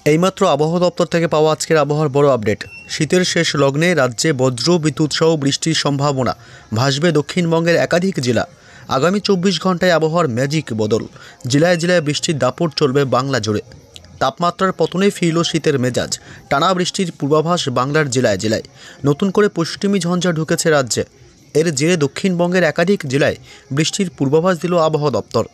এইমাত্র আবহাওয়া দপ্তর থেকে পাওয়া আজকের আবহাওয়ার বড় আপডেট। শীতের শেষ লগ্নে রাজ্যে বজ্র বিদ্যুৎ সহ বৃষ্টির সম্ভাবনা, ভাসবে দক্ষিণবঙ্গের একাধিক জেলা। আগামী 24 ঘন্টায় আবহাওয়ার ম্যাজিক বদল, জেলায় জেলায় বৃষ্টির দাপট চলবে বাংলা জুড়ে। তাপমাত্রার পতনে ফিরল শীতের মেজাজ, টানা বৃষ্টির পূর্বাভাস বাংলার জেলায় জেলায়। নতুন করে পশ্চিমী ঝঞ্ঝা ঢুকেছে রাজ্যে। এর জেরে দক্ষিণবঙ্গের একাধিক জেলায় বৃষ্টির পূর্বাভাস দিল আবহাওয়া দপ্তর।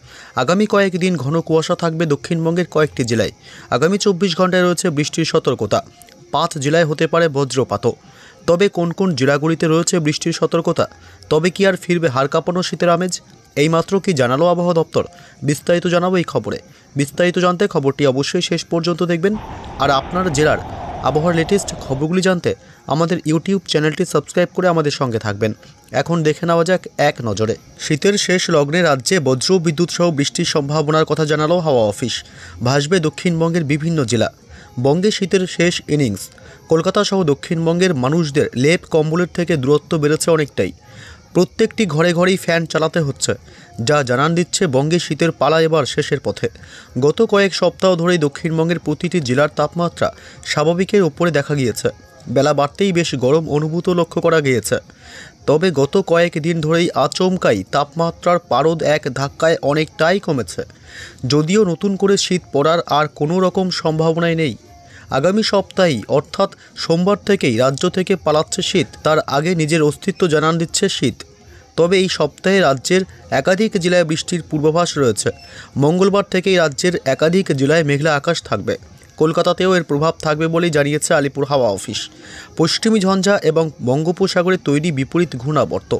আগামী কয়েকদিন ঘন কুয়াশা থাকবে দক্ষিণবঙ্গের কয়েকটি জেলায়। আগামী 24 ঘন্টায় রয়েছে বৃষ্টির সতর্কতা। 5 জেলায় হতে পারে বজ্রপাতও। তবে কোন কোন জেলাগুলিতে রয়েছে বৃষ্টির সতর্কতা? তবে কি আর ফিরবে হাড় কাঁপানো শীতের আমেজ? এইমাত্র কি জানালো আবহাওয়া দপ্তর? বিস্তারিত জানাবো এই খবরে। বিস্তারিত জানতে খবরটি অবশ্যই শেষ পর্যন্ত দেখবেন। আর আপনার জেলার আবহাওয়ার লেটেস্ট খবরগুলি জানতে আমাদের ইউটিউব চ্যানেলটি সাবস্ক্রাইব করে আমাদের সঙ্গে থাকবেন। এখন দেখে নেওয়া যাক এক নজরে। শীতের শেষ লগ্নে রাজ্যে বজ্র বিদ্যুৎ সহ বৃষ্টির সম্ভাবনার কথা জানালো হাওয়া অফিস। ভাসবে দক্ষিণবঙ্গের বিভিন্ন জেলা। বঙ্গে শীতের শেষ ইনিংস। কলকাতা সহ দক্ষিণবঙ্গের মানুষদের লেপ কম্বলের থেকে দূরত্ব বেড়েছে অনেকটাই। প্রত্যেকটি ঘরে ঘরেই ফ্যান চালাতে হচ্ছে, যা জানান দিচ্ছে বঙ্গে শীতের পালা এবার শেষের পথে। গত কয়েক সপ্তাহ ধরেই দক্ষিণবঙ্গের প্রতিটি জেলার তাপমাত্রা স্বাভাবিকের ওপরে দেখা গিয়েছে। বেলা বাড়তেই বেশ গরম অনুভূত লক্ষ্য করা গিয়েছে। তবে গত কয়েক দিন ধরেই আচমকাই তাপমাত্রার পারদ এক ধাক্কায় অনেকটাই কমেছে। যদিও নতুন করে শীত পড়ার আর কোনো রকম সম্ভাবনাই নেই। আগামী সপ্তাহেই অর্থাৎ সোমবার থেকেই রাজ্য থেকে পালাচ্ছে শীত। তার আগে নিজের অস্তিত্ব জানান দিচ্ছে শীত। তবে এই সপ্তাহে রাজ্যের একাধিক জেলায় বৃষ্টির পূর্বাভাস রয়েছে। মঙ্গলবার থেকেই রাজ্যের একাধিক জেলায় মেঘলা আকাশ থাকবে। কলকাতাতেও এর প্রভাব থাকবে বলেই জানিয়েছে আলিপুর হাওয়া অফিস। পশ্চিমী ঝঞ্ঝা এবং বঙ্গোপসাগরে তৈরি বিপরীত ঘূর্ণাবর্ত,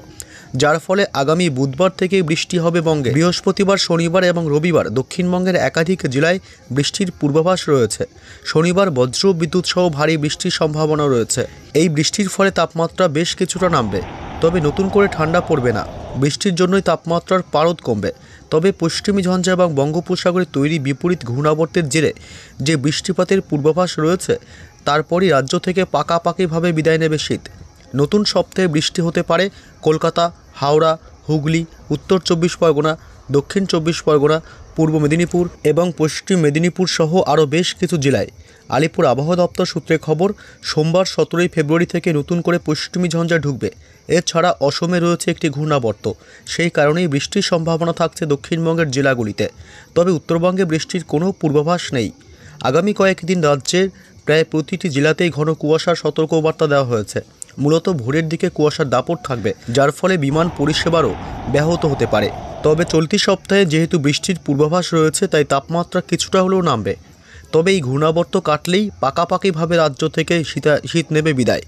যার ফলে আগামী বুধবার থেকেই বৃষ্টি হবে বঙ্গে। বৃহস্পতিবার, শনিবার এবং রবিবার দক্ষিণবঙ্গের একাধিক জেলায় বৃষ্টির পূর্বাভাস রয়েছে। শনিবার বজ্র বিদ্যুৎ সহ ভারী বৃষ্টির সম্ভাবনা রয়েছে। এই বৃষ্টির ফলে তাপমাত্রা বেশ কিছুটা নামবে, তবে নতুন করে ঠান্ডা পড়বে না। বৃষ্টির জন্যই তাপমাত্রার পারদ কমবে। তবে পশ্চিমী ঝঞ্ঝা এবং বঙ্গোপসাগরে তৈরি বিপরীত ঘূর্ণাবর্তের জেরে যে বৃষ্টিপাতের পূর্বাভাস রয়েছে, তারপরই রাজ্য থেকে পাকাপাকিভাবে বিদায় নেবে শীত। নতুন সপ্তাহে বৃষ্টি হতে পারে কলকাতা, হাওড়া, হুগলি, উত্তর 24 পরগনা, দক্ষিণ 24 পরগনা, পূর্ব মেদিনীপুর এবং পশ্চিম মেদিনীপুর সহ আরও বেশ কিছু জেলায়। আলিপুর আবহাওয়া দপ্তর সূত্রে খবর, সোমবার 17 ফেব্রুয়ারি থেকে নতুন করে পশ্চিমী ঝঞ্ঝা ঢুকবে। এছাড়া অসমে রয়েছে একটি ঘূর্ণাবর্ত, সেই কারণেই বৃষ্টির সম্ভাবনা থাকছে দক্ষিণবঙ্গের জেলাগুলিতে। তবে উত্তরবঙ্গে বৃষ্টির কোনো পূর্বাভাস নেই। আগামী কয়েকদিন রাজ্যের প্রায় প্রতিটি জেলাতেই ঘন কুয়াশার সতর্কবার্তা দেওয়া হয়েছে। মূলত ভোরের দিকে কুয়াশার দাপট থাকবে, যার ফলে বিমান পরিষেবারও ব্যাহত হতে পারে। তবে চলতি সপ্তাহে যেহেতু বৃষ্টির পূর্বাভাস রয়েছে, তাই তাপমাত্রা কিছুটা হলেও নামবে। তবে এই ঘূর্ণাবর্ত কাটলেই পাকাপাকিভাবে রাজ্য থেকে শীত নেবে বিদায়।